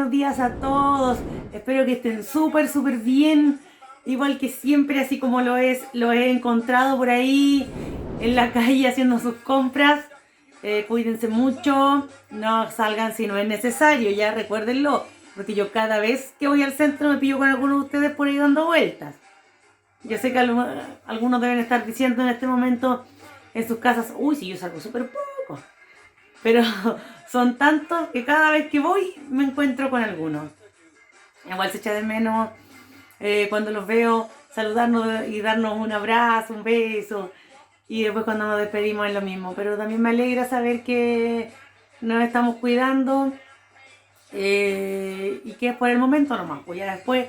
buenos días a todos. Espero que estén súper bien. Igual que siempre, así como lo he encontrado por ahí en la calle haciendo sus compras. Cuídense mucho, no salgan si no es necesario, ya recuérdenlo, porque yo cada vez que voy al centro me pillo con algunos de ustedes por ahí dando vueltas. Yo sé que algunos deben estar diciendo en este momento en sus casas, uy, si yo salgo súper poco. Pero son tantos que cada vez que voy me encuentro con algunos. Igual se echa de menos cuando los veo saludarnos y darnos un abrazo, un beso. Y después cuando nos despedimos es lo mismo. Pero también me alegra saber que nos estamos cuidando y que es por el momento nomás. Pues ya después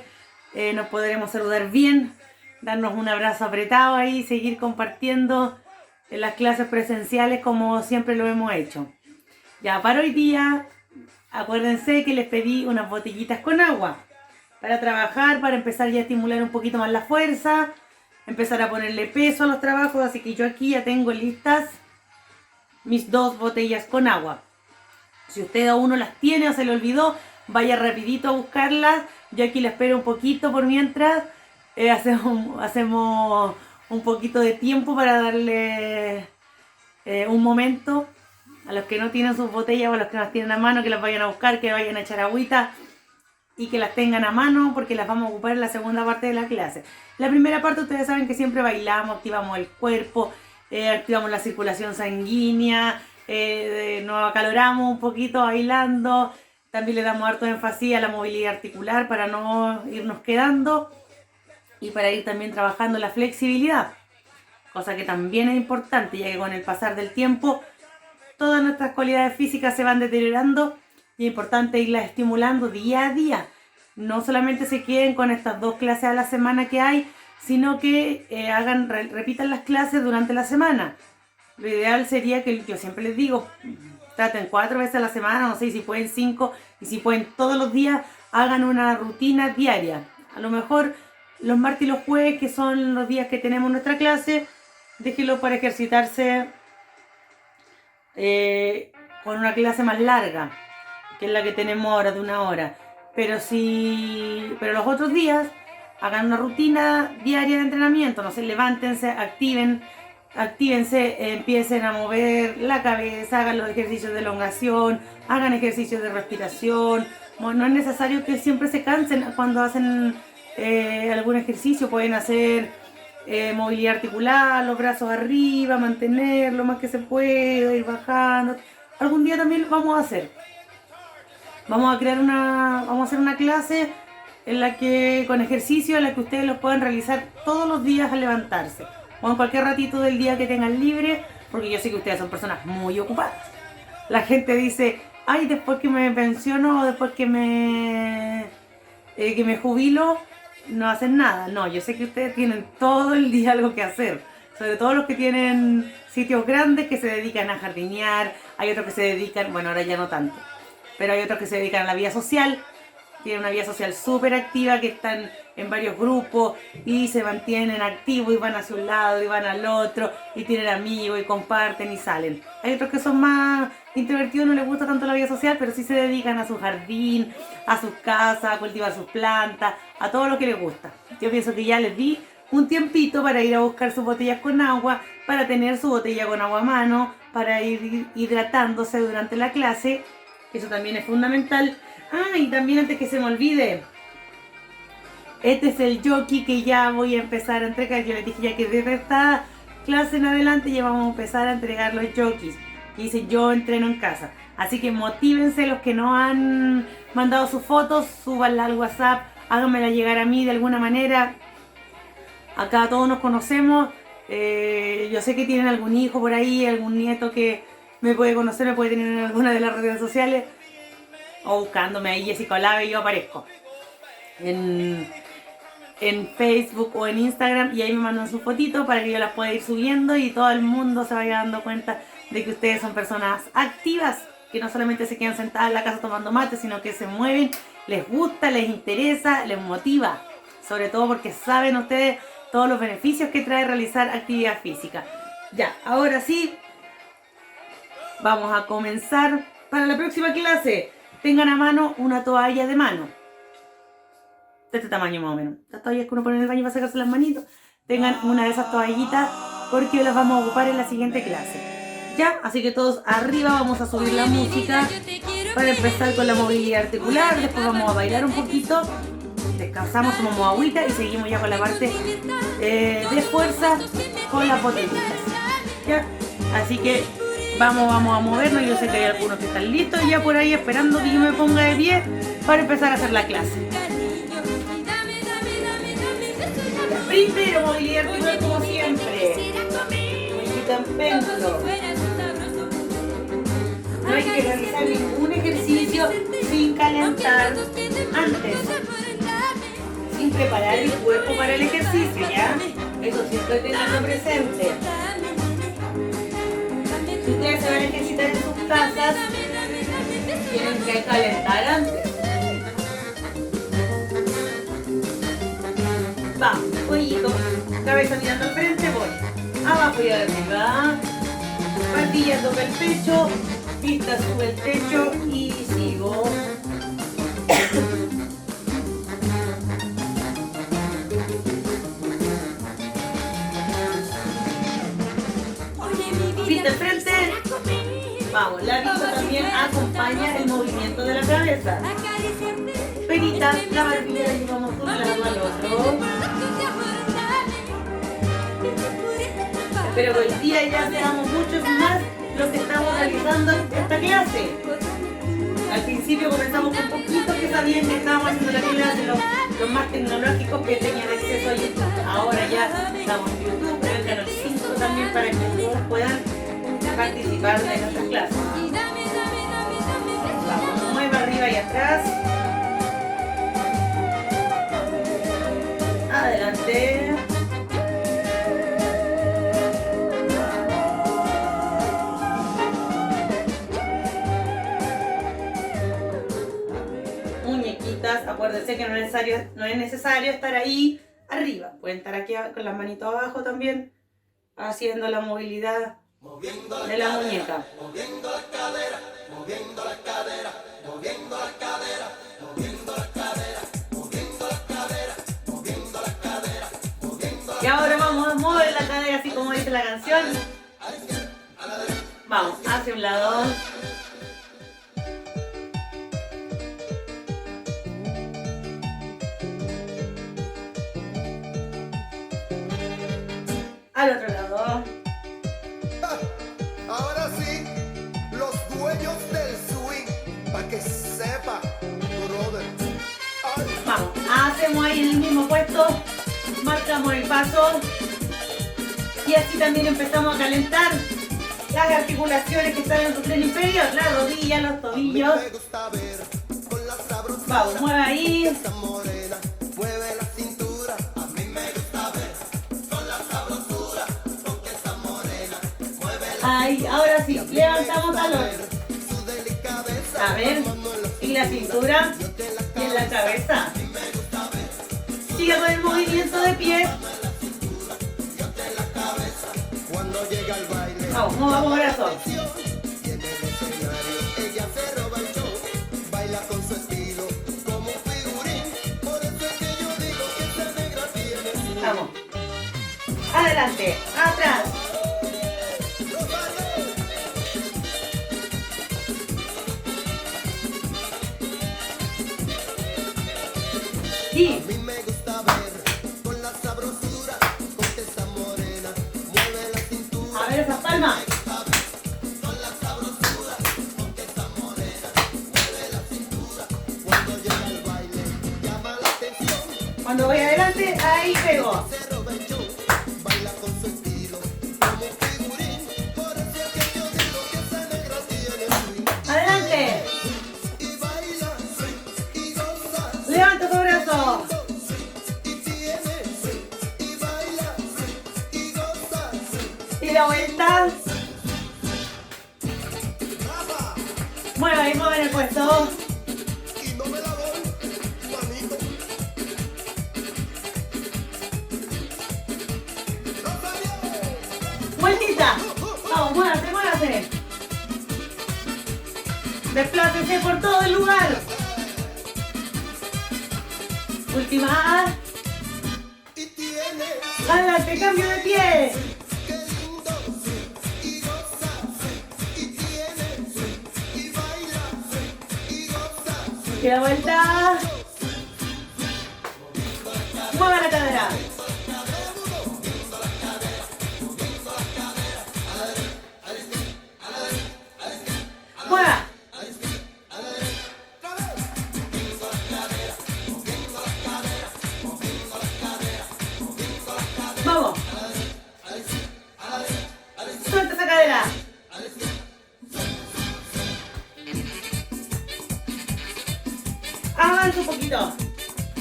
nos podremos saludar bien, darnos un abrazo apretado ahí, seguir compartiendo en las clases presenciales como siempre lo hemos hecho. Ya para hoy día, acuérdense que les pedí unas botellitas con agua para trabajar, para empezar ya a estimular un poquito más la fuerza, empezar a ponerle peso a los trabajos, así que yo aquí ya tengo listas mis 2 botellas con agua. Si usted aún no las tiene o se le olvidó, vaya rapidito a buscarlas. Yo aquí les espero un poquito por mientras. Hacemos un poquito de tiempo para darle un momento a los que no tienen sus botellas o a los que las tienen a mano, que las vayan a buscar, que vayan a echar agüita y que las tengan a mano porque las vamos a ocupar en la segunda parte de la clase. La primera parte ustedes saben que siempre bailamos, activamos el cuerpo, activamos la circulación sanguínea, nos acaloramos un poquito bailando, también le damos harto énfasis a la movilidad articular para no irnos quedando y para ir también trabajando la flexibilidad, cosa que también es importante, ya que con el pasar del tiempo todas nuestras cualidades físicas se van deteriorando y es importante irlas estimulando día a día. No solamente se queden con estas 2 clases a la semana que hay, sino que repitan las clases durante la semana. Lo ideal sería que, yo siempre les digo, traten 4 veces a la semana, no sé si pueden 5, y si pueden todos los días, hagan una rutina diaria. A lo mejor los martes y los jueves, que son los días que tenemos nuestra clase, déjenlo para ejercitarse con una clase más larga, que es la que tenemos ahora de 1 hora. Pero los otros días hagan una rutina diaria de entrenamiento, no sé, levántense, actívense, empiecen a mover la cabeza, hagan los ejercicios de elongación, hagan ejercicios de respiración. Bueno, no es necesario que siempre se cansen cuando hacen algún ejercicio, pueden hacer movilidad articular, los brazos arriba, mantener lo más que se pueda, ir bajando. Algún día también lo vamos a hacer. Vamos a hacer una clase en la que, con ejercicio, en la que ustedes los puedan realizar todos los días al levantarse. O en cualquier ratito del día que tengan libre, porque yo sé que ustedes son personas muy ocupadas. La gente dice, ay, después que me pensiono o después que me jubilo, no hacen nada. No, yo sé que ustedes tienen todo el día algo que hacer. Sobre todo los que tienen sitios grandes que se dedican a jardinear. Hay otros que se dedican, bueno, ahora ya no tanto, pero hay otros que se dedican a la vida social. Tienen una vida social súper activa, que están en varios grupos y se mantienen activos y van hacia un lado y van al otro y tienen amigos y comparten y salen. Hay otros que son más introvertidos, no les gusta tanto la vida social, pero sí se dedican a su jardín, a sus casas, a cultivar sus plantas, a todo lo que les gusta. Yo pienso que ya les di un tiempito para ir a buscar sus botellas con agua, para tener su botella con agua a mano, para ir hidratándose durante la clase. Eso también es fundamental. Ah, y también, antes que se me olvide, este es el jockey que ya voy a empezar a entregar. Yo les dije ya que desde esta clase en adelante ya vamos a empezar a entregar los jockeys que dice yo entreno en casa. Así que motívense, los que no han mandado sus fotos, súbanla al WhatsApp, háganmela llegar a mí de alguna manera. Acá todos nos conocemos. Yo sé que tienen algún hijo por ahí, algún nieto que me puede conocer, me puede tener en alguna de las redes sociales. O buscándome ahí Jessica Olave y yo aparezco en Facebook o en Instagram, y ahí me mandan su fotito para que yo las pueda ir subiendo y todo el mundo se vaya dando cuenta de que ustedes son personas activas, que no solamente se quedan sentadas en la casa tomando mate, sino que se mueven, les gusta, les interesa, les motiva, sobre todo porque saben ustedes todos los beneficios que trae realizar actividad física. Ya, ahora sí, vamos a comenzar para la próxima clase. tengan a mano una toalla de mano. De este tamaño más o menos. Las toallas que uno pone en el baño para sacarse las manitos. Tengan una de esas toallitas porque las vamos a ocupar en la siguiente clase. ¿Ya? Así que todos arriba vamos a subir la música para empezar con la movilidad articular. Después vamos a bailar un poquito. Descansamos, tomamos agüita y seguimos ya con la parte de fuerza con las botellitas. ¿Ya? Así que vamos a movernos. Yo sé que hay algunos que están listos ya por ahí esperando que yo me ponga de pie para empezar a hacer la clase. Primero, movilidad articular como siempre. Muñequita en péndulo. No hay que realizar ningún ejercicio sin calentar antes. Sin preparar el cuerpo para el ejercicio, ¿ya? Eso siempre tenganlo presente. Si ustedes se van a ejercitar en sus casas, tienen que calentar antes. Vamos, pollito, cabeza mirando al frente, voy. Abajo y arriba. Patilla toca el pecho, vista sube el techo y sigo. Vista al frente. Vamos, la vista también acompaña el movimiento de la cabeza. Perita, la barbilla la llevamos de un lado al otro. Pero hoy día ya seamos muchos más los que estamos realizando esta clase. Al principio comenzamos con poquitos que sabían que estábamos haciendo la clase, los más tecnológicos que tenían acceso a YouTube. Ahora ya estamos en YouTube, en el canal 5 también para que todos puedan participar de nuestras clases. Vamos, mueva arriba y atrás. Adelante. Muñequitas, acuérdense que no es necesario estar ahí arriba. Pueden estar aquí con las manitos abajo también, haciendo la movilidad de la muñeca. Moviendo la cadera, moviendo la cadera, moviendo la cadera, moviendo la cadera, moviendo la cadera, moviendo la cadera, moviendo la cadera. Y ahora vamos a mover la cadera así como dice la canción. Vamos, hacia un lado. Al otro lado. Ahora sí, los dueños del swing, para que sepa, brother. Vamos, hacemos ahí en el mismo puesto, marcamos el paso y así también empezamos a calentar las articulaciones que están en su tren inferior, la rodilla, los tobillos. Vamos, mueve ahí. Ahí, ahora sí, levantamos talón. A ver, y la cintura y en la cabeza. Sigue con el movimiento de pie. Vamos, movamos brazos. Vamos. Adelante, atrás. Y a mí me gusta ver con la sabrosura, con esa morena, mueve la cintura. A ver esas palmas. Con la sabrosura, con esa morena, mueve la cintura. Cuando llega el baile, llama la atención. Cuando voy adelante, ahí pego. Baila con su estilo, como figurín. Por eso es que yo digo que esa negra tiene swing. Adelante. Levanta tu brazo. Y la vuelta. Mueve ahí, mueve en el puesto. Vueltita. Vamos, muévase, muévase. Desplácese por todo el lugar. Última. Y tiene Adelante, cambio de pie. qué lindo y goza y tiene y baila y goza. Y la vuelta. Mueva la cadera. Mueva. Vamos. Suelta esa cadera. Avanza un poquito.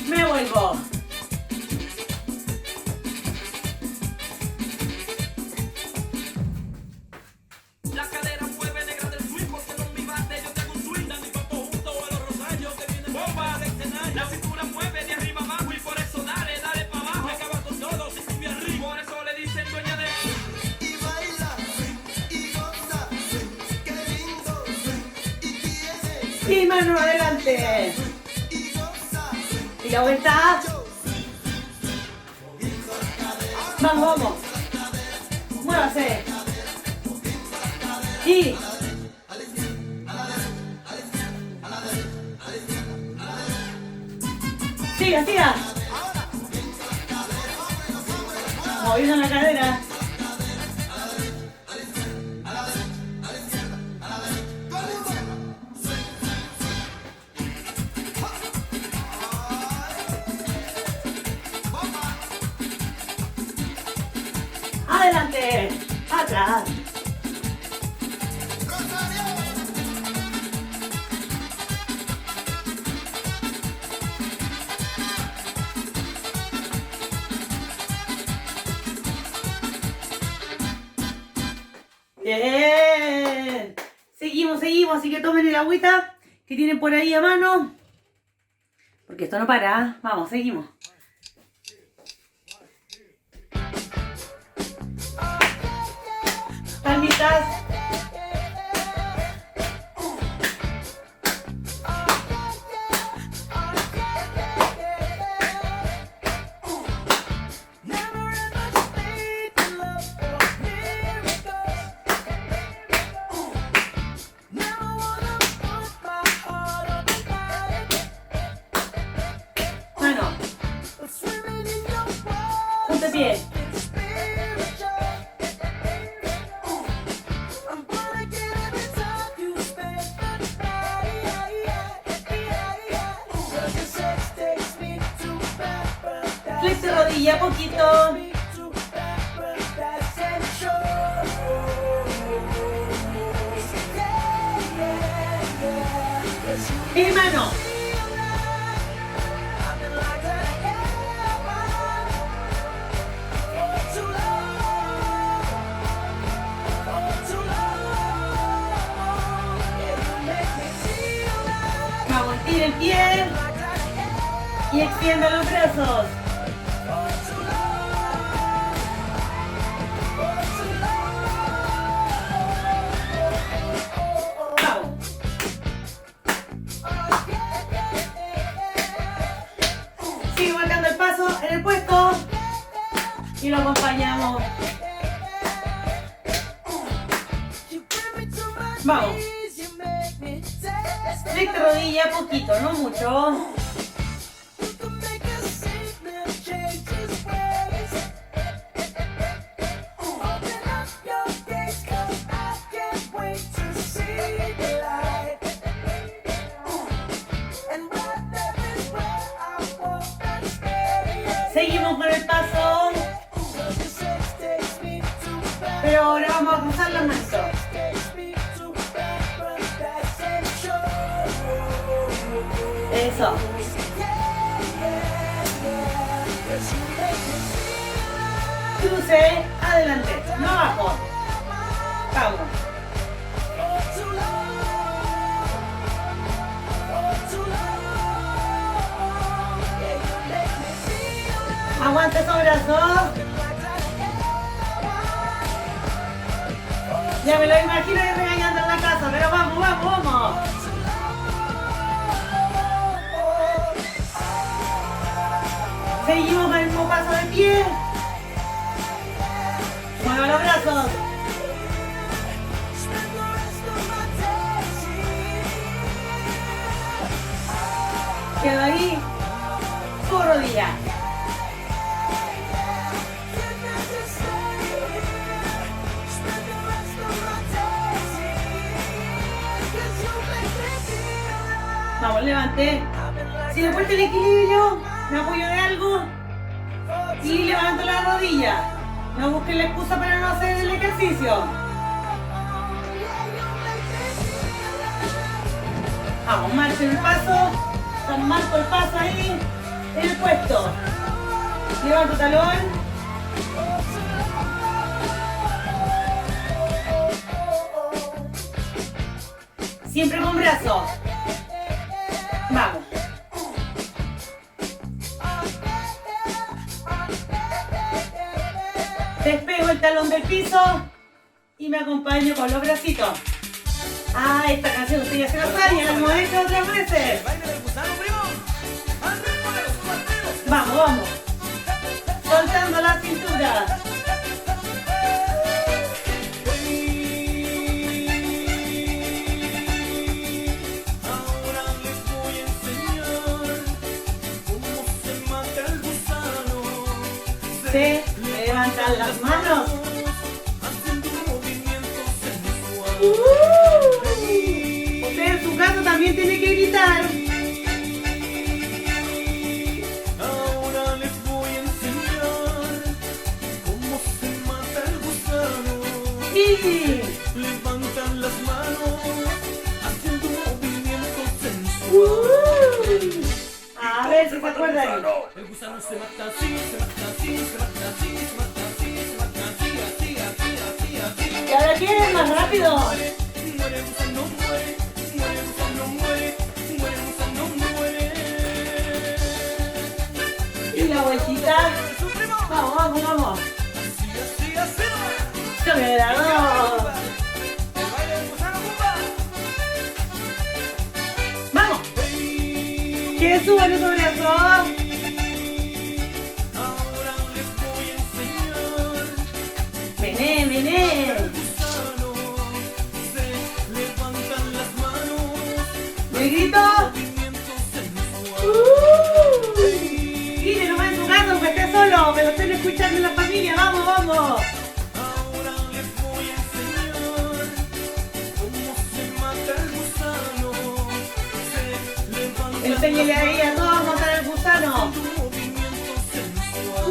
Me vuelvo. La cadera mueve negra del swing porque no mi bate, yo tengo un swing. Dani Papo junto a los rosarios que vienen bomba de escenario. La cintura mueve de arriba abajo y por eso dale, dale pa' abajo. Acaba con todo si sube arriba, por eso le dicen dueña de... Y baila y goza, qué lindo y tiene Y mano adelante. y goza. Y la vuelta. Vamos, vamos. Muévase. Y. Siga, siga. Moviendo la cadera. Adelante. Atrás. Bien. Seguimos, seguimos. Así que tomen el agüita que tienen por ahí a mano. Porque esto no para. Vamos, seguimos. Palmitas. Mano. Punta pie. Flex de rodilla, poquito. Y mano. Vamos, tira el pie. Y extienda los brazos. Vamos. Sigue marcando el paso en el puesto. Y lo acompañamos. Vamos. Flex de rodilla, poquito, no mucho. Seguimos con el paso. Pero ahora vamos a cruzar las manos. Eso. Cruce, adelante, no abajo. Vamos. Aguanta esos brazos. Ya me lo imagino ir regañando en la casa, pero vamos, vamos, vamos. paso de pie. Mueva los brazos. Queda ahí su rodilla. Vamos, levante. Si me cuesta el equilibrio, me apoyo de algo y levanto la rodilla. No busquen la excusa para no hacer el ejercicio. Vamos, marchen el paso. Marco el paso ahí en el puesto. Levanto talón. Siempre con brazos. Vamos. Despego el talón del piso y me acompaño con los bracitos. Ah, esta canción usted ya se la sabe, la hemos hecho otras veces. Vamos, vamos. Soltando la cintura. Ahora les voy a enseñar cómo se mata el gusano. Se levantan las manos. Haciendo un movimiento sensual. Usted en su caso también tiene que gritar. Ahora les voy a enseñar cómo se mata el gusano. Y Levantan las manos haciendo un movimiento sensual. a ver si se acuerdan. El gusano se mata así, se mata así, se mata así, se mata así, se mata así, así, así, así, así. ¿Y ahora quién es más rápido? Muere gusano, muere, muere gusano, muere, muere gusano, muere. Y la vueltita. Vamos, vamos, vamos. Así, así, así nomás. Yo me la doy. El baile del gusano, compa. Vamos. Que suban los brazos. Ahora les voy a enseñar. Vené, vené. Gusano, se levantan las manos. ¿Me grito? Movimiento sensual. Mire, nomás en su casa, aunque esté solo, me lo estén escuchando en la familia. Vamos, vamos. Ahora les voy a enseñar cómo se mata el gusano. Se levanta Enséñele ahí a todos a matar al gusano. un movimiento sensual.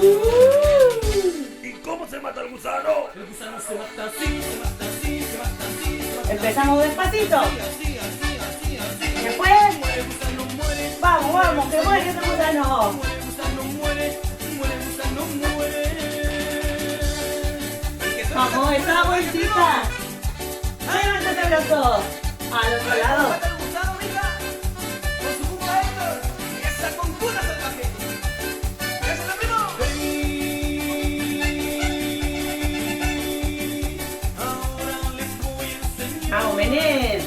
¿Y cómo se mata el gusano? El gusano se mata así, se mata así, se mata así, se mata Empezamos despacito. así, así, así, así. Después, Muere gusano, muere. vamos, vamos, que muere ese gusano. Muere gusano, muere. Muere gusano, muere. Vamos, esa vueltita. Levántate el brazo. Al otro lado. Mata el gusano, mija. Con su Cuba Héctor. Y esa con cuna salvaje. ¡Ese es el primo! Ahora les voy a enseñar Vamos, vené.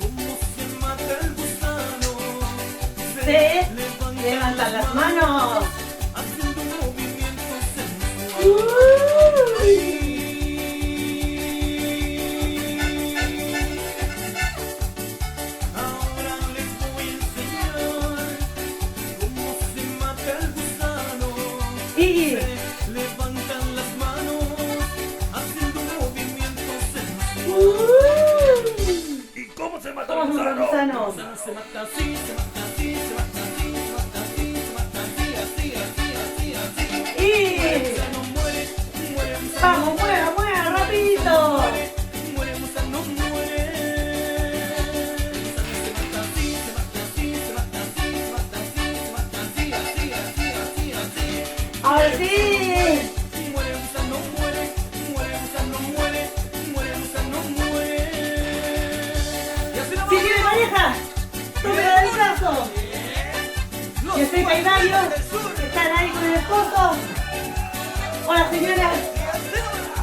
cómo se mata el gusano. Se levantan las manos. Haciendo un movimiento sensual. Ahora les voy a enseñar cómo se mata el gusano. Y Levantan las manos haciendo un movimiento sensual. ¿Y cómo se mata ¿cómo son los gusanos? El gusano se mata así, se mata así, se mata así, se mata así, se mata así, así, así, así, así. Y El gusano muere, muere gusano. vamos, mueva, mueva, rapidito. Muere gusano, muere. El gusano se mata así, se mata así, se mata así, se mata así, se mata así, así, así, así, así. Ahora sí. Muere gusano, muere, muere gusano, muere, muere gusano, muere. Y así nomás. Si tiene pareja, tómelo del brazo. Yo sé que hay varios que están ahí con el esposo. Hola señora,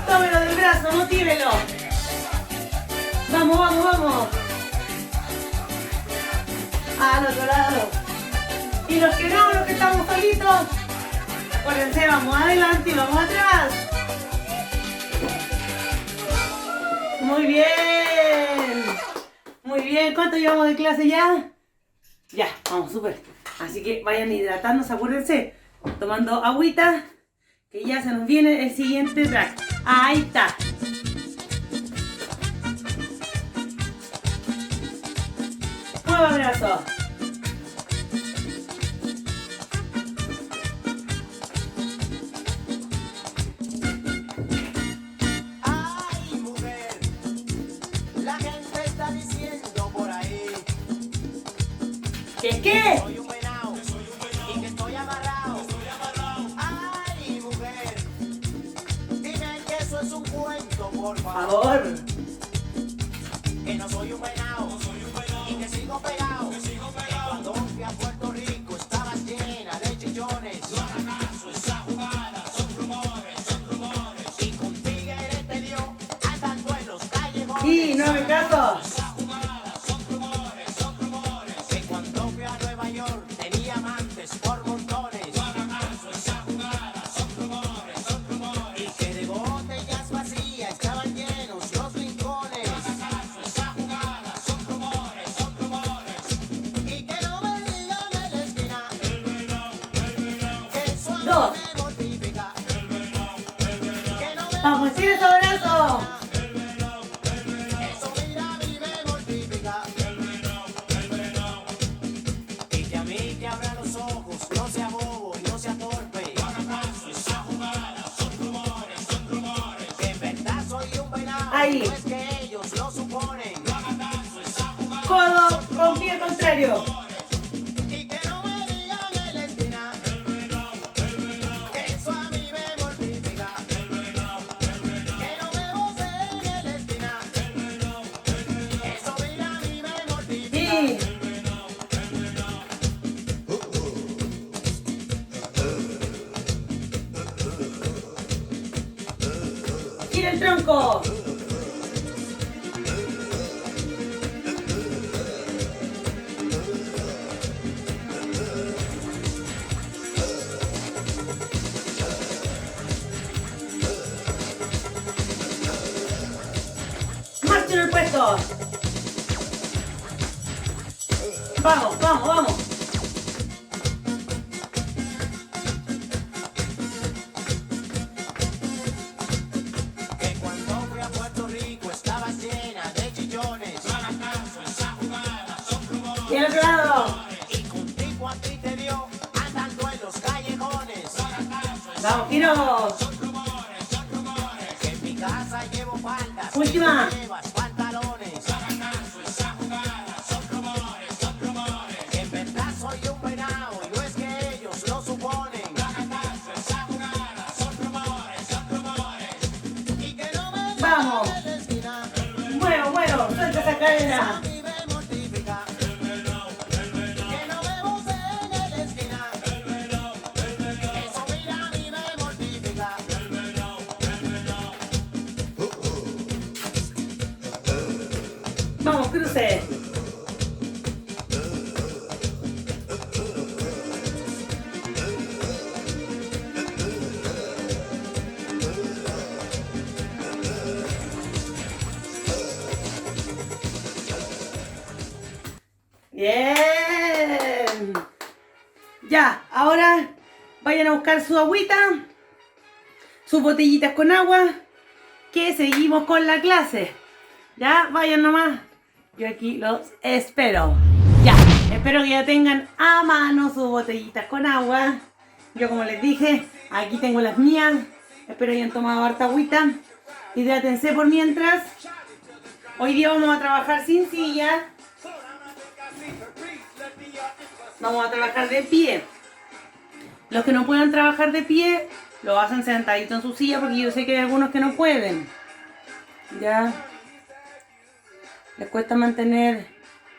tómelo del brazo, no tírelo. Vamos, vamos, vamos. Al otro lado. Y los que no, los que estamos solitos, Acuérdense, vamos adelante y vamos atrás. Muy bien. Muy bien. ¿Cuánto llevamos de clase ya? Ya, vamos, súper. Así que vayan hidratándose, acuérdense. Tomando agüita, que ya se nos viene el siguiente track. Ahí está. Mueva brazos. Ay, mujer, la gente está diciendo por ahí ¿Qué? soy un venao y que estoy amarrado. Ay, mujer, dime que eso es un cuento, por Por favor. favor. Que no soy un venao y que sigo pegado. Que cuando fui a Puerto Rico estaba llena de chillones. No hagas caso, esa jugada son rumores. Y con tigres te dio andando en los callejones. Y no me caso. Que cuando fui a Nueva York tenía amantes por montones. Y que de botellas vacías estaban llenos los rincones. Y que no me digan en la esquina que eso a mí Dos. me mortifica. Que no me Vamos, estira ese brazo. eso mira a mí me mortifica. Y que a mí que abra los ojos, no sea bobo y no sea torpe. Que en verdad soy un venado, Ahí. no es que ellos lo suponen. Codo con pie contrario. Y que no me digan en la esquina que eso a mí me mortifica. Que no me voceen en la esquina, eso mira a mí me mortifica. Y gira el tronco. Marcha en el puesto. Vamos, vamos, vamos. Que cuando fui a Puerto Rico estaba llena de chillones. Y al otro lado. Y contigo a ti te dio andando en los callejones. Vamos, giro. Que en mi casa llevo faldas. Última. Y tú llevas pantalones. Que en verdad soy un venado y no es que ellos lo suponen. Y que no me Vamos. digan en la esquina Bueno, bueno, suelta esa a cadera. mí me mortifica. Que no me voceen en la esquina. Eso mira a mí me mortifica. Vamos, cruce. Bien. Ya, ahora vayan a buscar su agüita, sus botellitas con agua, que seguimos con la clase. Ya, vayan nomás. Yo aquí los espero. Ya, espero que ya tengan a mano sus botellitas con agua. Yo, como les dije, aquí tengo las mías. Espero que hayan tomado harta agüita. Hidrátense por mientras. Hoy día vamos a trabajar sin silla. Vamos a trabajar de pie. Los que no puedan trabajar de pie, lo hacen sentadito en su silla, porque yo sé que hay algunos que no pueden. Ya. Les cuesta mantener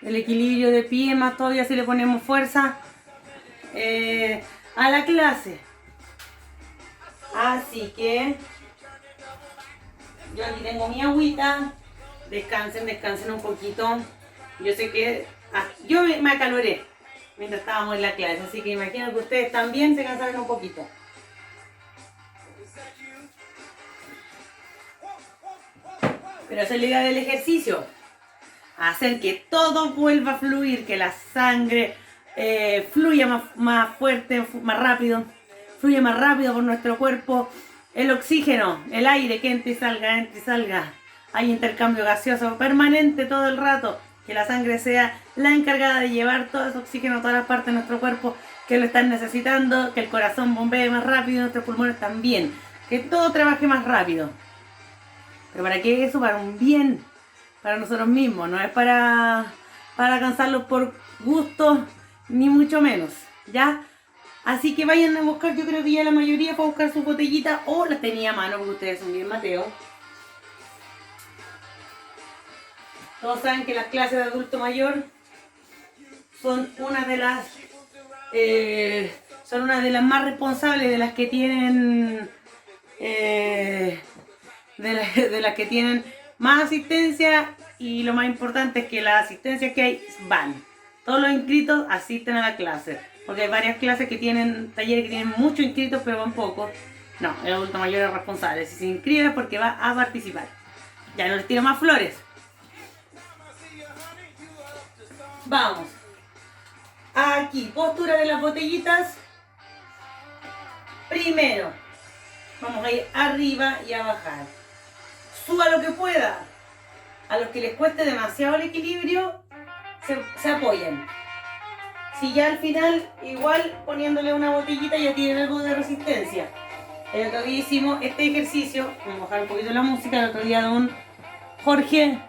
el equilibrio de pie, más todavía si le ponemos fuerza a la clase. Así que yo aquí tengo mi agüita. Descansen, descansen un poquito. Yo sé que yo me acaloré mientras estábamos en la clase, así que imagino que ustedes también se cansaron un poquito. Pero esa es la idea del ejercicio. Hacer que todo vuelva a fluir, que la sangre fluya más fuerte, más rápido. Fluye más rápido por nuestro cuerpo. El oxígeno, el aire que entre y salga, entre y salga. Hay intercambio gaseoso permanente todo el rato. Que la sangre sea la encargada de llevar todo ese oxígeno a todas las partes de nuestro cuerpo que lo están necesitando. Que el corazón bombee más rápido y nuestros pulmones también. Que todo trabaje más rápido. ¿Pero para qué eso? Para un bien. Para nosotros mismos. No es para alcanzarlo por gusto, ni mucho menos. ¿Ya? Así que vayan a buscar, yo creo que ya la mayoría fue a buscar su botellita o las tenía a mano porque ustedes son bien Mateo. Todos saben que las clases de adulto mayor son una de las más responsables, de las que tienen de las que tienen más asistencia, y lo más importante es que las asistencias que hay van. Todos los inscritos asisten a la clase. Porque hay varias clases que tienen, talleres que tienen muchos inscritos pero van pocos. No, el adulto mayor es responsable. Si se inscribe es porque va a participar. Ya no les tiro más flores. Vamos. Aquí, postura de las botellitas. Primero, vamos a ir arriba y a bajar. Suba lo que pueda. A los que les cueste demasiado el equilibrio, se apoyan. Si ya al final, igual poniéndole una botellita ya tienen algo de resistencia. El otro día hicimos este ejercicio, vamos a bajar un poquito la música. El otro día don Jorge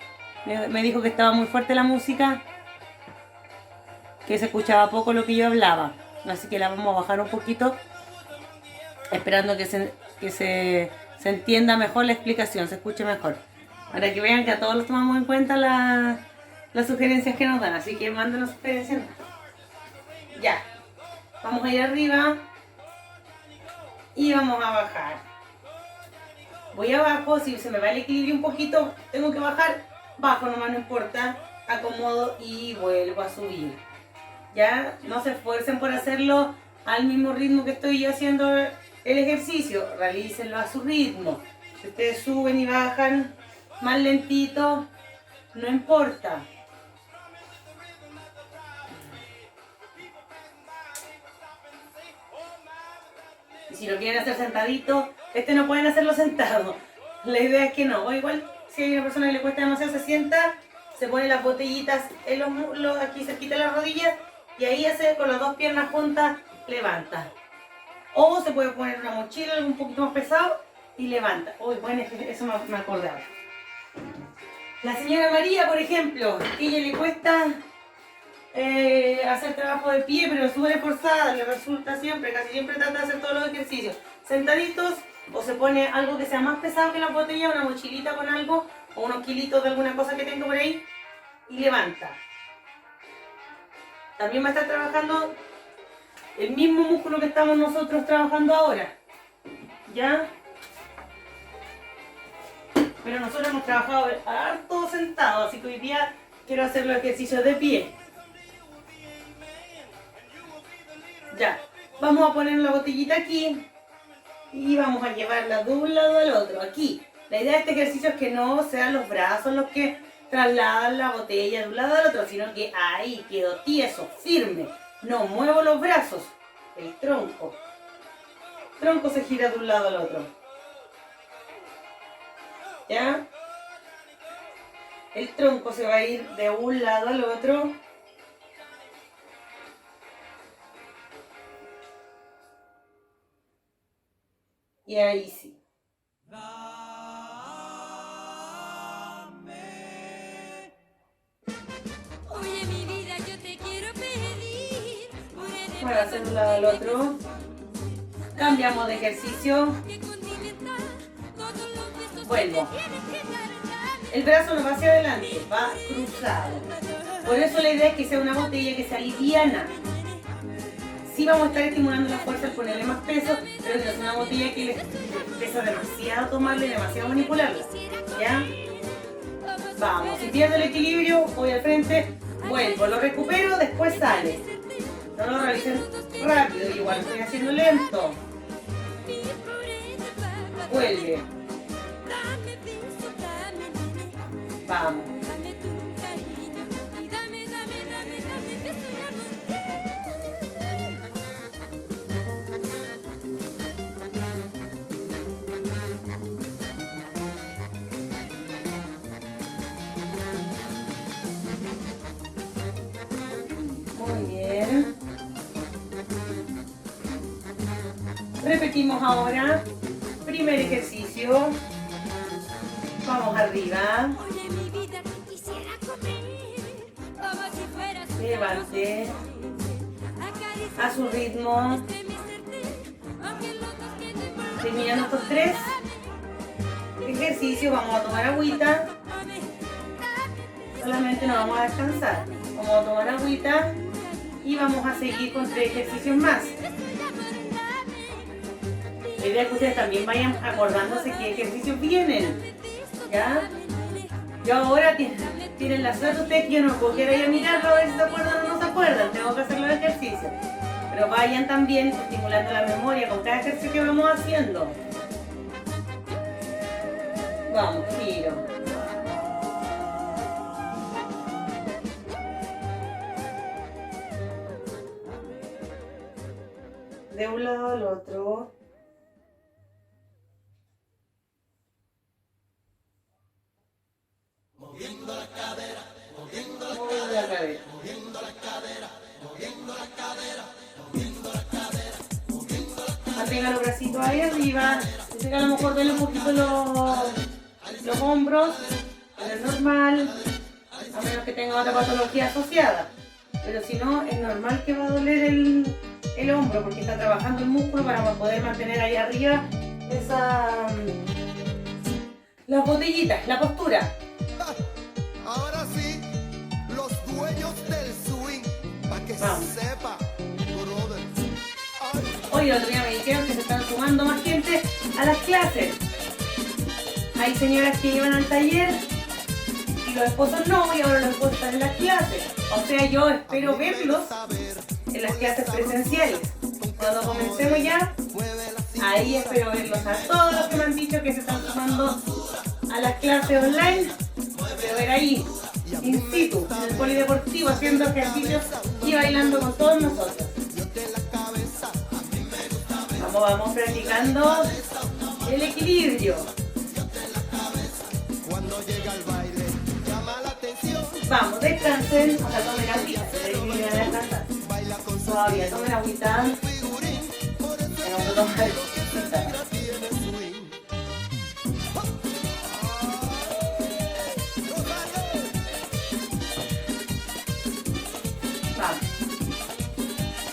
me dijo que estaba muy fuerte la música, que se escuchaba poco lo que yo hablaba. Así que la vamos a bajar un poquito, esperando que se entienda mejor la explicación, se escuche mejor. Para que vean que a todos los tomamos en cuenta las sugerencias que nos dan. Así que mándenos sugerencias. Ya, vamos a ir arriba y vamos a bajar. Voy abajo, si se me va el equilibrio un poquito, tengo que bajar, bajo nomás, no importa, acomodo y vuelvo a subir. Ya, no se esfuercen por hacerlo al mismo ritmo que estoy yo haciendo el ejercicio, realícenlo a su ritmo. Si ustedes suben y bajan más lentito, no importa. Si lo quieren hacer sentadito, no pueden hacerlo sentado. La idea es que no. O igual, si hay una persona que le cuesta demasiado, se sienta, se pone las botellitas en los muslos, aquí cerquita de las rodillas, y ahí hace con las dos piernas juntas, levanta. O se puede poner una mochila, algo un poquito más pesado, y levanta. Uy, bueno, eso me acordé ahora. La señora María, por ejemplo, que ella le cuesta hacer trabajo de pie, pero súper esforzada, le resulta siempre, casi siempre trata de hacer todos los ejercicios sentaditos, o se pone algo que sea más pesado que la botella, una mochilita con algo, o unos kilitos de alguna cosa que tengo por ahí, y levanta. También va a estar trabajando el mismo músculo que estamos nosotros trabajando ahora, ¿ya? Pero nosotros hemos trabajado harto sentado, así que hoy día quiero hacer los ejercicios de pie. Ya, vamos a poner la botellita aquí y vamos a llevarla de un lado al otro, aquí. La idea de este ejercicio es que no sean los brazos los que trasladan la botella de un lado al otro, sino que ahí quedo tieso, firme. No muevo los brazos, el tronco. El tronco se gira de un lado al otro. ¿Ya? El tronco se va a ir de un lado al otro. Y ahí sí. Oye, mi vida, yo te quiero pedir. Voy a hacer de un lado al otro. Cambiamos de ejercicio. Vuelvo. El brazo no va hacia adelante, va cruzado. Por eso la idea es que sea una botella que sea liviana. Sí vamos a estar estimulando la fuerza al ponerle más peso, pero no es una botella que les pesa demasiado tomarla y demasiado manipularla. ¿Ya? Vamos, si pierdo el equilibrio, voy al frente, vuelvo, lo recupero, después sale. No lo realicen rápido, igual lo estoy haciendo lento. Vuelve. Vamos. Dame tu cariño y dame que Muy bien. Repetimos ahora. Primer ejercicio. Vamos arriba. Oye, mi vida, quisiera comer como si fueras una Levante. acaricia A su ritmo. de mi ser, aunque locos que te vuelvan Terminando estos 3 ejercicios. Vamos a tomar agüita. Solamente nos vamos a descansar. Vamos a tomar agüita. Y vamos a seguir con 3 ejercicios más. La idea es que ustedes también vayan acordándose qué ejercicios vienen. ¿Ya? Yo ahora tienen la suerte ustedes que yo no puedo quedar ahí a mirarlo a ver si se acuerdan o no se acuerdan. Tengo que hacer los ejercicios. Pero vayan también estimulando la memoria con cada ejercicio que vamos haciendo. Vamos, giro. De un lado al otro. Moviendo la cadera. Mantenga los bracitos ahí arriba. Dice que a lo mejor duele un poquito los hombros, pero es normal, a menos que tenga otra patología asociada. Pero si no, es normal que va a doler el hombro porque está trabajando el músculo para poder mantener ahí arriba las botellitas, la postura. Ahora sí, los dueños del swing, para que Vamos. sepa, brother. Ay, Hoy el otro día me dijeron que se están sumando más gente a las clases. Hay señoras que iban al taller y los esposos no, y ahora los esposos están en las clases. O sea, yo espero verlos en las clases presenciales. Cuando comencemos ya, ahí espero verlos a todos los que me han dicho que se están sumando a las clases online. Espero ver ahí, in situ, en el polideportivo, haciendo ejercicios y bailando con todos nosotros. Vamos practicando el equilibrio. cuando llega el baile, llama la atención, Vamos, descansen, o sea, tomen agüita, se a descansar. baila con su Todavía tomen agüita. figurín, por eso Tenemos que tomar agüita. tiene swing. Vamos.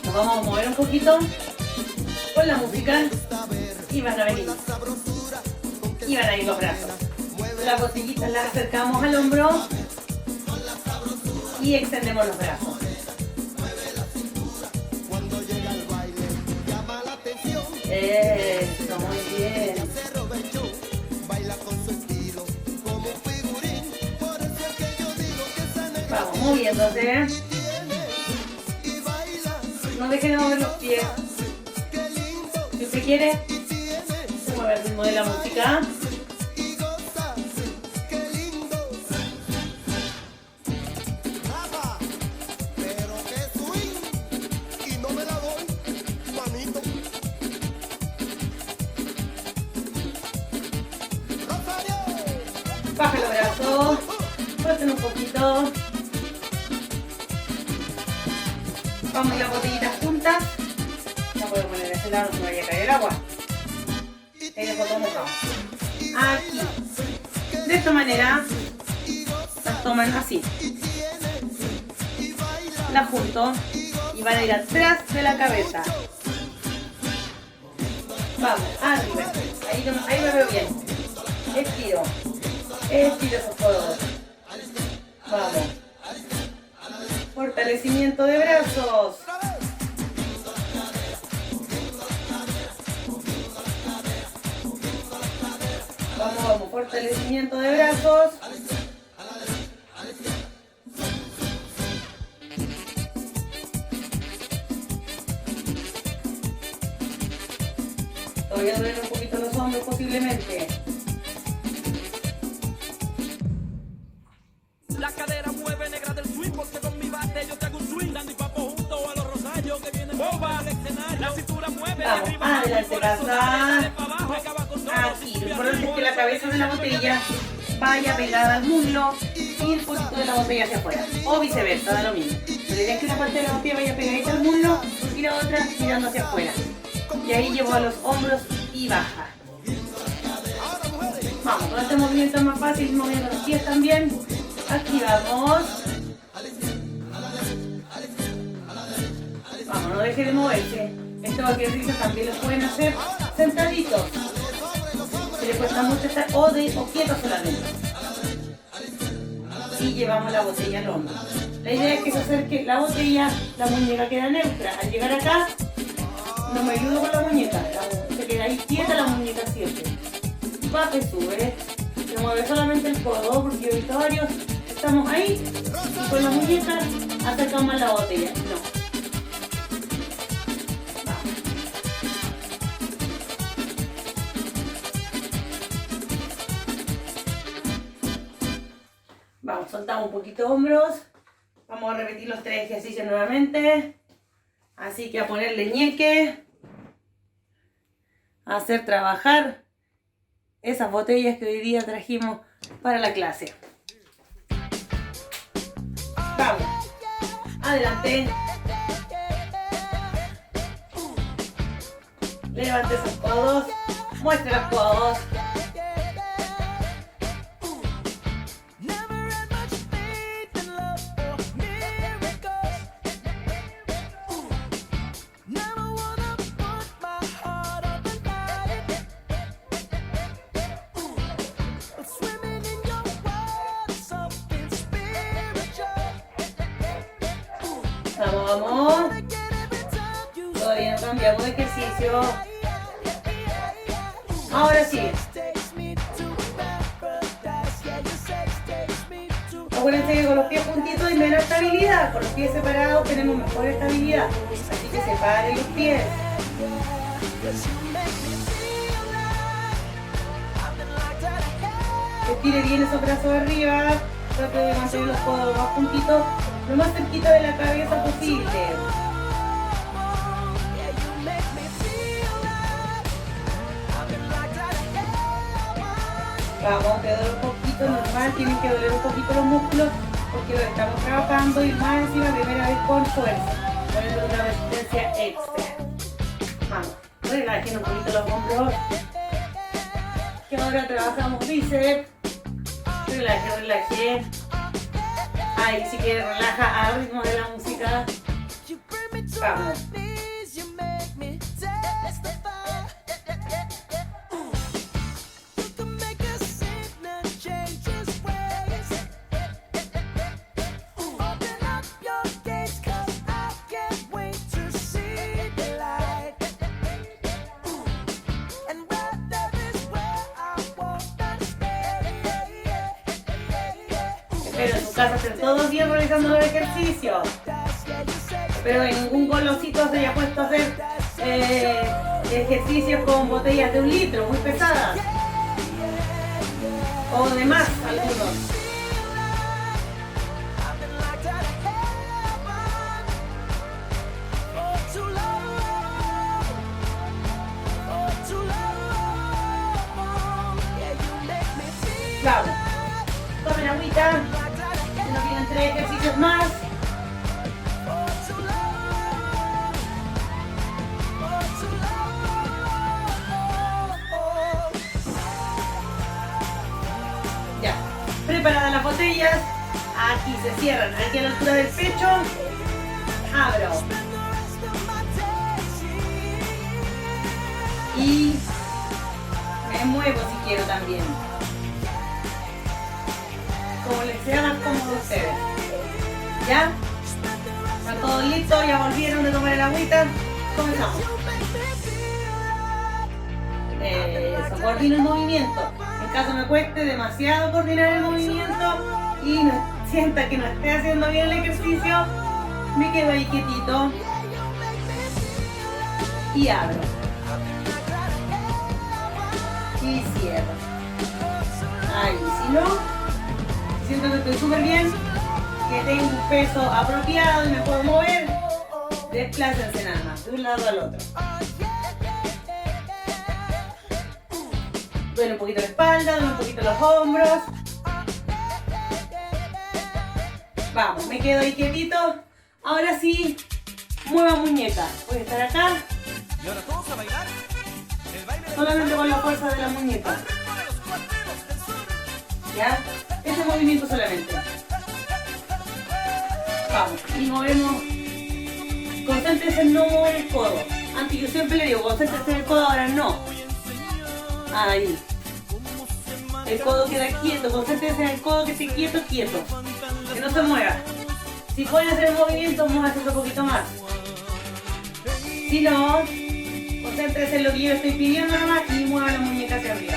Nos vamos a mover un poquito con la música y van a venir. Y van a ir los brazos. Las botellitas las acercamos al hombro y extendemos los brazos. Cuando llega el baile, llama la atención, Eso, muy bien. se roba el show, baila con su estilo, como un figurín, por eso es que yo digo que esa negra Vamos moviéndose. tiene y baila, No dejen de mover los pies. qué lindo Si usted quiere, y tiene se mueve al ritmo de la música. y goza, qué lindo. Rafa, pero qué swing, y no me la doy, manito. Rosario, Baja los brazos. Suelten un poquito. Vamos las botellitas juntas. No puedo poner de ese lado, no se vaya a caer el agua. Ahí dejo todo mojado. Aquí. De esta manera las toman así. Las junto y van a ir atrás de la cabeza. Vamos, arriba. Ahí me veo bien. Estiro. Estiro esos codos. Vamos. Fortalecimiento de brazos. Vamos, fortalecimiento de brazos. Todavía duelen un poquito los hombros posiblemente. Vamos, adelante, casa. Aquí, lo importante es que la cabeza de la botella vaya pegada al muslo y el poquito de la botella hacia afuera. O viceversa, da lo mismo. La idea es que una parte de la botella vaya pegadita al muslo y la otra mirando hacia afuera. Y ahí llevo a los hombros y baja. Vamos, con este movimiento es más fácil, moviendo los pies también. Aquí vamos. Vamos, no deje de moverse. Estos ejercicios también los pueden hacer sentaditos. Si les cuesta mucho estar o quietos solamente. Y llevamos la botella al hombro. La idea es que se acerque la botella, la muñeca queda neutra. Al llegar acá, no me ayudo con la muñeca. Se queda ahí quieta la muñeca siempre. Baja y sube. Se mueve solamente el codo porque he visto varios. Estamos ahí y con la muñeca acercamos la botella. No. Vamos, soltamos un poquito hombros. Vamos a repetir los 3 ejercicios nuevamente. Así que a ponerle ñeque. A hacer trabajar esas botellas que hoy día trajimos para la clase. Vamos. Adelante. Levante esos codos. Muestre los codos. Vamos, vamos. Todavía no cambiamos de ejercicio. Ahora sí. Acuérdense que con los pies juntitos hay menos estabilidad. Con los pies separados tenemos mejor estabilidad. Así que separen los pies. Estire bien esos brazos arriba. Trate de mantener los codos más juntitos, lo más cerquita de la cabeza posible. Vamos, te duele un poquito, normal, tienen que doler un poquito los músculos porque los estamos trabajando y más encima primera vez con fuerza, poniendo una resistencia extra. Vamos, relajen un poquito los hombros. Que ahora trabajamos bíceps. Relaje, relaje. Ahí si quieres relaja al ritmo de la música. Vamos. Espero en tu casa estén todos bien realizando los ejercicios. Pero en ningún golosito se haya puesto a hacer ejercicios con botellas de 1 litro, muy pesadas. O de más, algunos. Vamos. Tomen agüita. Nos vienen 3 ejercicios más. Ya. Preparadas las botellas. Aquí se cierran. Aquí a la altura del pecho. Abro. Y me muevo si quiero también. Como les sea más cómodo a ustedes. ¿Ya? ¿Están todos listos? ¿Ya volvieron de tomar el agüita? Comenzamos. Eso, coordino el movimiento. En caso me cueste demasiado coordinar el movimiento y no sienta que no esté haciendo bien el ejercicio, me quedo ahí quietito y abro. Y cierro. Ahí, si no, siento que estoy súper bien, que tengo un peso apropiado y me puedo mover, desplácense nada más, de un lado al otro. Duele un poquito la espalda, duele un poquito los hombros. Vamos, me quedo ahí quietito. Ahora sí, mueva muñeca. Voy a estar acá. Y ahora todos a bailar. El baile de Solamente con la fuerza de la muñeca. los cuarteros del sur. ¿Ya? Ese movimiento solamente. Vamos, y movemos. Concéntrese en no mover el codo. Antes yo siempre le digo, concéntrese en el codo, ahora no. Ahí. El codo queda quieto, concéntrese en el codo que esté quieto, quieto. Que no se mueva. Si pueden hacer el movimiento, muévase un poquito más. Si no, concéntrese en lo que yo estoy pidiendo nomás y mueva la muñeca hacia arriba.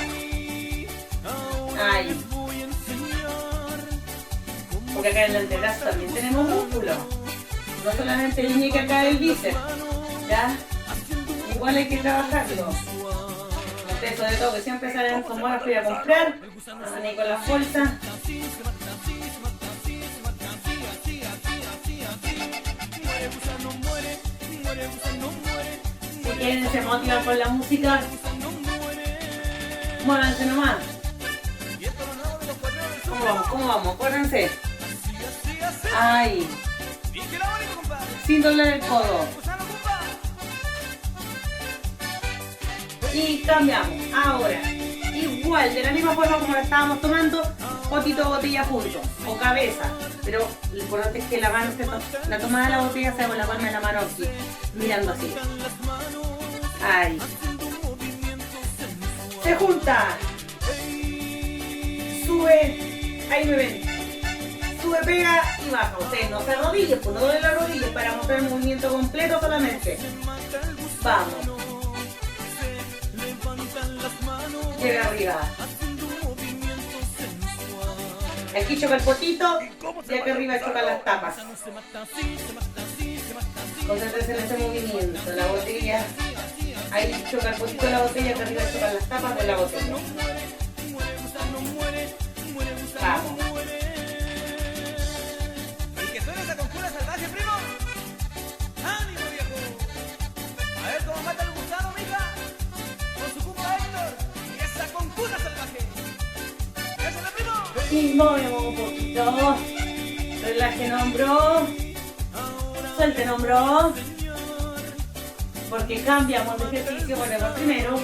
Ahí. Porque acá en el antebrazo también tenemos músculo. No solamente el ñeque acá del bíceps. ¿Ya? Igual hay que trabajarlo. Ustedes sobre todo que siempre salen con buenas para ir a comprar. Están ahí con la fuerza. Si quieren se motivan con la música, muévanse nomás. ¿Cómo vamos? ¿Cómo vamos? Acuérdense. Ahí. Sin doblar el codo. Y cambiamos. Ahora, igual, de la misma forma como la estábamos tomando, potito, botella, punto. O cabeza. Pero lo importante es que la mano, la tomada de la botella sea con la palma de la mano aquí. Mirando así. Ahí. Se junta. Sube. Ahí me ven. Sube, pega y baja. Ustedes no se arrodillen, pues no doblen las rodillas para mostrar el movimiento completo solamente. Vamos. Llega arriba. Aquí choca el potito y aquí arriba chocan las tapas. Concéntrese en ese movimiento. La botella. Ahí choca el potito de la botella y aquí arriba chocan las tapas de la botella. Vamos. ¿Y que suena esa conjura salvaje, primo? ¡Ánimo, viejo! A ver cómo mata el gusano, mija. Con su cupa Héctor y esa conjura salvaje. ¡Ese primo! Y movemos un poquito. Relajen hombro. Suelten hombro. Porque cambiamos de ejercicio. Ponemos primero.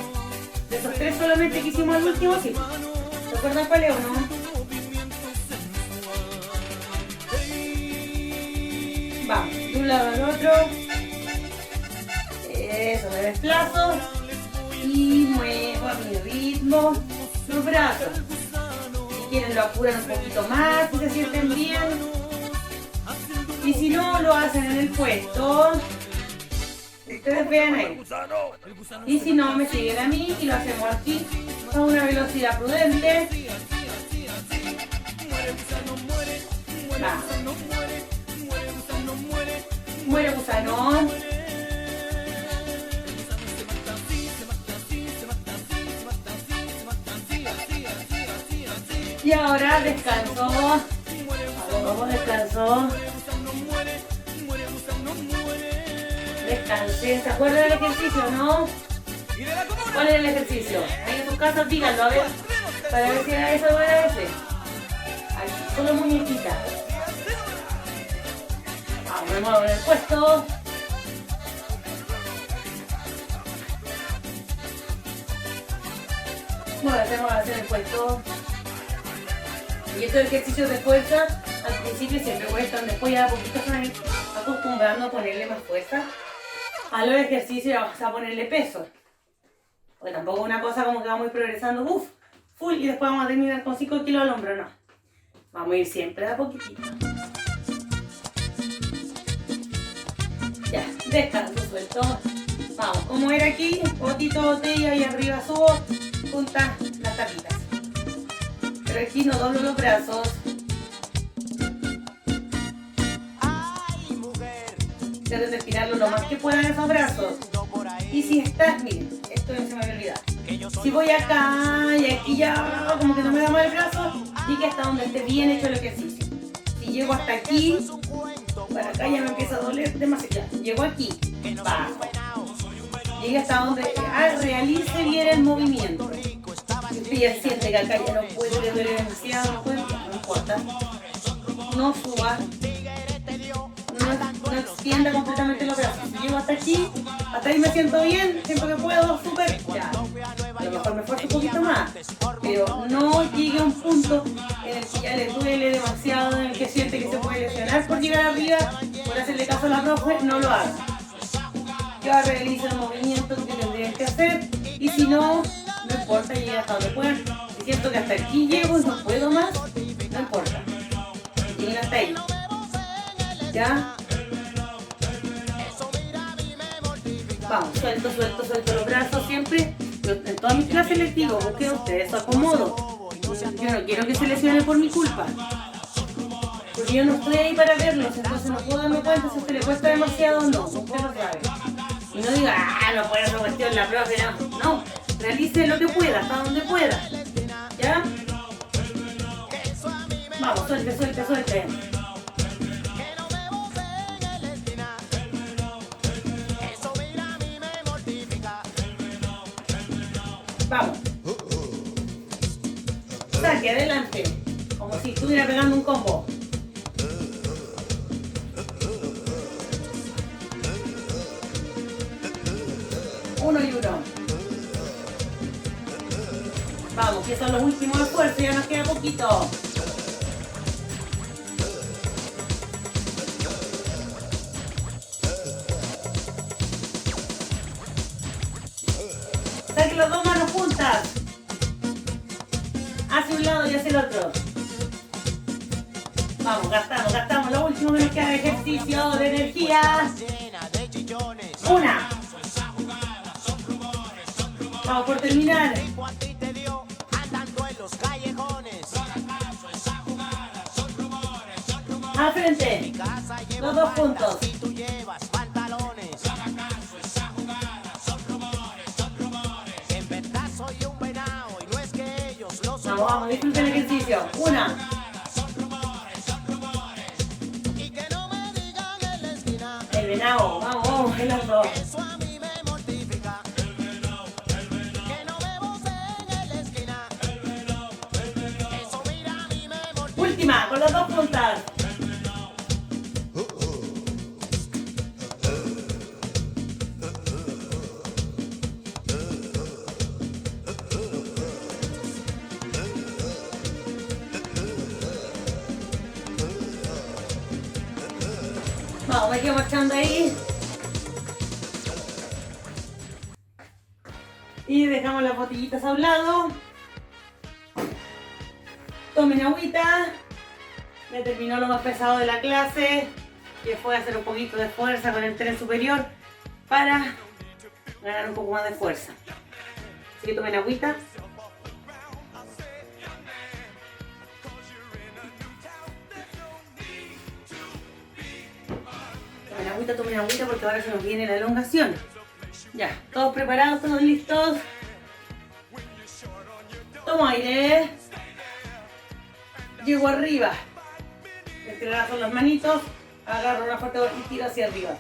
De esos tres solamente que hicimos al último, sí. ¿Se acuerdan cuál es o no? Vamos, de un lado al otro. Eso, me desplazo. Y muevo a mi ritmo los brazos. Si quieren lo apuran un poquito más, si se sienten bien. Y si no, lo hacen en el puesto. Ustedes vean ahí. Y si no, me siguen a mí y lo hacemos aquí a una velocidad prudente. Va. Muere gusano. Y ahora descanso. Vamos, descanso. Descansé. ¿Se acuerdan del ejercicio, no? ¿Cuál es el ejercicio? Ahí en sus casas díganlo, a ver. Para ver si era eso o era ese. Aquí, solo muñequita. Vamos, me muevo en el puesto. Muévase en el puesto. Y estos ejercicios de fuerza, al principio siempre cuestan, después ya a poquito se van acostumbrando a ponerle más fuerza a los ejercicios y vamos a ponerle peso. Porque tampoco es una cosa como que vamos a ir progresando, full, y después vamos a terminar con 5 kilos al hombro, no. Vamos a ir siempre de a poquitito. Ya, descanso, suelto. Vamos, como era aquí, potito, botella y arriba subo, junta las tapitas. Pero aquí no doblo los brazos. Ay, mujer, Traten de estirarlo lo más que puedan esos brazos. Y si estás, miren, esto no se me olvida. Si voy acá y aquí ya como que no me da mal el brazo, y que hasta donde esté bien hecho el ejercicio. Si llego hasta aquí, para acá ya me empieza a doler demasiado. Llego aquí, bajo. Llegué hasta donde realice bien el movimiento. Si Pilla siente que acá ya no puede, le duele demasiado, no puede, no importa. No suba. No extienda completamente los brazos. Si llego hasta aquí, hasta ahí me siento bien, siento que puedo, súper, ya. A lo mejor me esfuerzo un poquito más, pero no llegue a un punto en el que ya le duele demasiado, en el que siente que se puede lesionar por llegar arriba, por hacerle caso a la profe, no lo haga. Ya realiza el movimiento que tendrían que hacer y si no, no importa, llega hasta donde puedan. Si siento que hasta aquí llego y no puedo más, no importa. Lleguen hasta ahí. ¿Ya? Vamos, suelto los brazos siempre. Yo en todas mis clases les digo, busquen ustedes su acomodo. Yo no quiero que se lesionen por mi culpa. Porque yo no estoy ahí para verlos, entonces no puedo darme cuenta si a usted le cuesta demasiado o no. Usted lo sabe. Y no diga, no puedo hacer cuestión la profe, no. No, realice lo que pueda, hasta donde pueda. ¿Ya? Vamos, suelte. Vamos. Saque adelante. Como si estuviera pegando un combo. Uno y uno. Vamos, que son los últimos esfuerzos, ya nos queda poquito. Saque las dos manos juntas. Hacia un lado y hacia el otro. Vamos, gastamos lo último que nos queda de ejercicio, de energía. Una. Vamos por terminar. Al frente. Los dos puntos. Vamos, disfruten el ejercicio. Una. El venado, vamos, el otro. Última, con las dos puntas. Vamos, me quedo marchando ahí. Y dejamos las botellitas a un lado. Tomen agüita. Ya terminó lo más pesado de la clase, que fue hacer un poquito de fuerza con el tren superior para ganar un poco más de fuerza. Así que tomen agüita. Tomen agüita porque ahora se nos viene la elongación. Ya, todos preparados, todos listos. Tomo aire. Llego arriba. Entrelazo las manitos. Agarro una fuerte y tiro hacia arriba.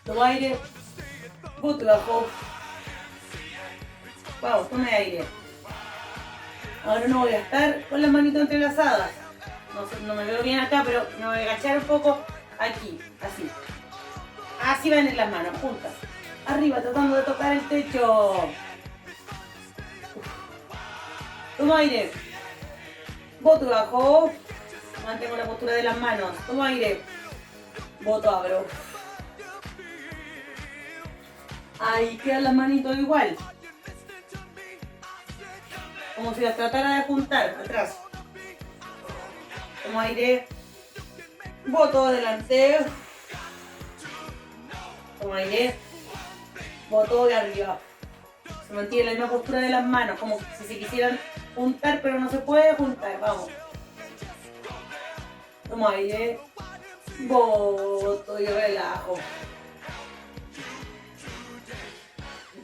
Tomo aire. Boto y bajo. Vamos, tome aire. Ahora no voy a estar con las manitos entrelazadas. No me veo bien acá, pero me voy a agachar un poco aquí, así. Así van en las manos, juntas. Arriba, tratando de tocar el techo. Tomo aire. Boto y bajo. Mantengo la postura de las manos. Tomo aire. Boto, abro. Ahí quedan las manitos igual. Como si las tratara de juntar atrás. Tomo aire. Boto adelante. Tomo aire. Boto de arriba. Se mantiene la misma postura de las manos, como si se quisieran juntar, pero no se puede juntar. Vamos. Tomo aire. Boto y relajo.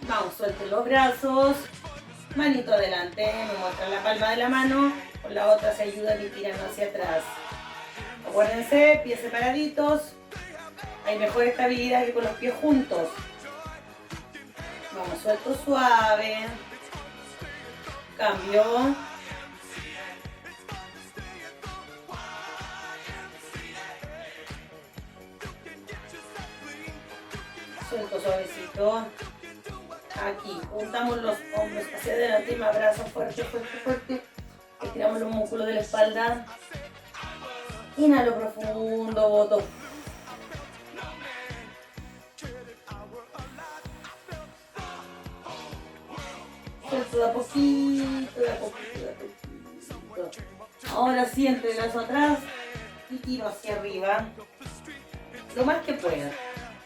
Vamos, suelten los brazos. Manito adelante. Me muestran la palma de la mano. Con la otra se ayudan y tiran hacia atrás. Acuérdense, pies separaditos. Hay mejor estabilidad que con los pies juntos. Vamos, suelto suave. Cambio. Suelto suavecito. Aquí, juntamos los hombros hacia adelante y me abrazo fuerte, fuerte, fuerte. Estiramos los músculos de la espalda. Inhalo profundo, boto. Suelto de a poquito, de a poquito, de a poquito. Ahora sí, entrelazo atrás y tiro hacia arriba. Lo más que pueda.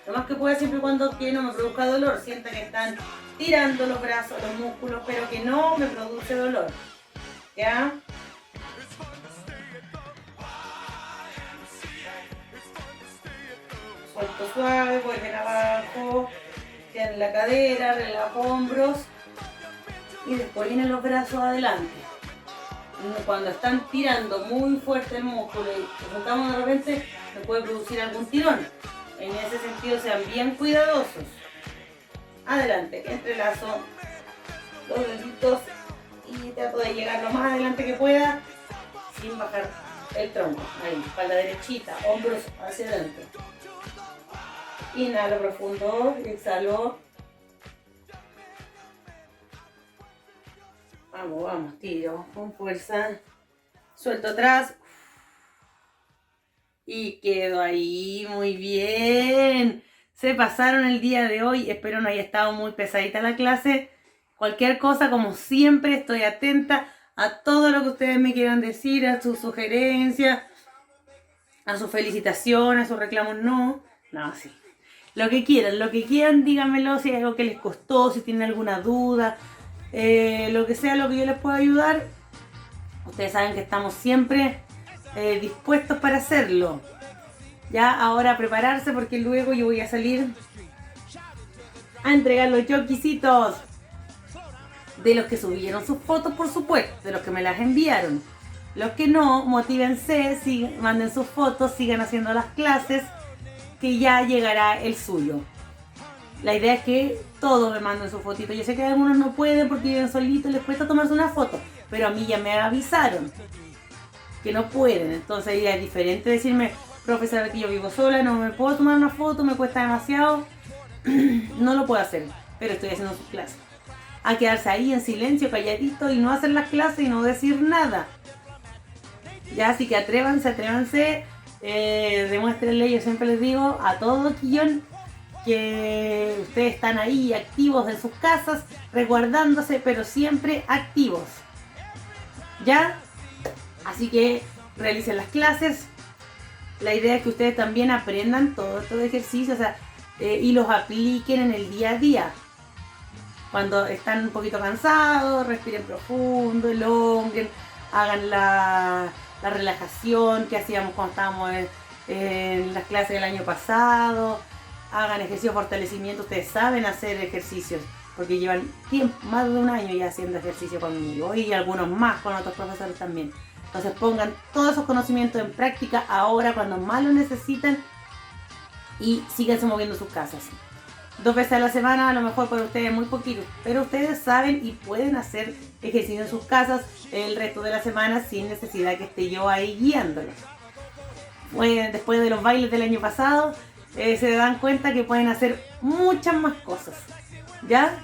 Lo más que pueda siempre y cuando que no me produzca dolor. Sienta que están tirando los brazos, los músculos, pero que no me produce dolor. ¿Ya? Suelto suave, vuelven abajo. Quedan la cadera, relajo hombros. Y después vienen los brazos adelante. Cuando están tirando muy fuerte el músculo y juntamos de repente, se puede producir algún tirón. En ese sentido, sean bien cuidadosos. Adelante, entrelazo los deditos y trato de llegar lo más adelante que pueda sin bajar el tronco. Ahí, espalda derechita, hombros hacia adentro. Inhalo profundo, exhalo. Vamos, vamos, tiro con fuerza. Suelto atrás. Y quedo ahí, muy bien. Se pasaron el día de hoy. Espero no haya estado muy pesadita la clase. Cualquier cosa, como siempre, estoy atenta a todo lo que ustedes me quieran decir, a sus sugerencias, a sus felicitaciones, a sus reclamos. No, sí. Lo que quieran, díganmelo si hay algo que les costó, si tienen alguna duda. Lo que sea, lo que yo les pueda ayudar. Ustedes saben que estamos siempre dispuestos para hacerlo. Ya, ahora a prepararse porque luego yo voy a salir a entregar los joquisitos de los que subieron sus fotos, por supuesto, de los que me las enviaron. Los que no, motívense, manden sus fotos, sigan haciendo las clases, que ya llegará el suyo. La idea es que todos me manden su fotito. Yo sé que algunos no pueden porque viven solitos, les cuesta tomarse una foto, pero a mí ya me avisaron que no pueden. Entonces ya es diferente decirme, profesora, que yo vivo sola, no me puedo tomar una foto, me cuesta demasiado. No lo puedo hacer, pero estoy haciendo sus clases. A quedarse ahí en silencio, calladito y no hacer las clases y no decir nada. Ya, así que atrévanse, demuéstrenle, yo siempre les digo a todos Quillón que ustedes están ahí activos en sus casas, resguardándose, pero siempre activos. ¿Ya? Así que realicen las clases. La idea es que ustedes también aprendan todo estos ejercicios, y los apliquen en el día a día. Cuando están un poquito cansados, respiren profundo, elonguen, hagan la relajación que hacíamos cuando estábamos en las clases del año pasado. Hagan ejercicio de fortalecimiento. Ustedes saben hacer ejercicios porque llevan más de un año ya haciendo ejercicio conmigo y algunos más con otros profesores también. Entonces pongan todos esos conocimientos en práctica ahora cuando más lo necesitan y síganse moviendo sus casas. 2 veces a la semana, a lo mejor para ustedes muy poquito, pero ustedes saben y pueden hacer ejercicio en sus casas el resto de la semana sin necesidad que esté yo ahí guiándolos. Después de los bailes del año pasado, se dan cuenta que pueden hacer muchas más cosas, ¿ya?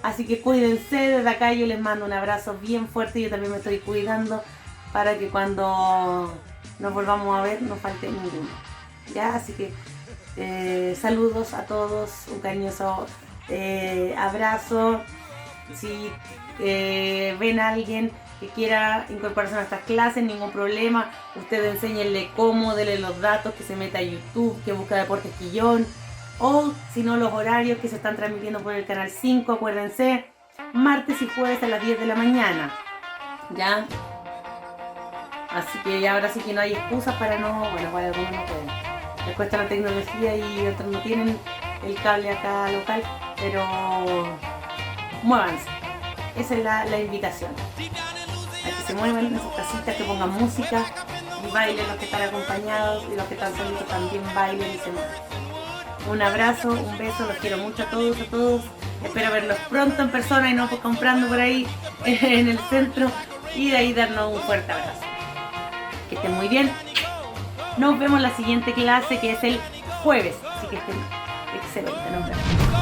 Así que cuídense. Desde acá yo les mando un abrazo bien fuerte. Yo también me estoy cuidando para que cuando nos volvamos a ver no falte ninguno, ¿ya? Así que saludos a todos, un cariñoso abrazo. Si ven a alguien que quiera incorporarse a nuestras clases, ningún problema. Ustedes enséñenle cómo, denle los datos, que se meta a YouTube, que busca Deportes Quillón, o si no los horarios que se están transmitiendo por el canal 5, acuérdense, martes y jueves a las 10 de la mañana, ¿ya? Así que ahora sí que no hay excusas para no, bueno, para algunos no pueden, les cuesta la tecnología y otros no tienen el cable acá local, pero muévanse, esa es la invitación. A que se muevan en sus casitas, que pongan música y bailen los que están acompañados y los que están solitos también bailen y se muevan. Un abrazo, un beso, los quiero mucho a todos Espero verlos pronto en persona y no comprando por ahí en el centro. Y de ahí darnos un fuerte abrazo. Que estén muy bien. Nos vemos en la siguiente clase, que es el jueves. Así que estén excelente. Nos vemos.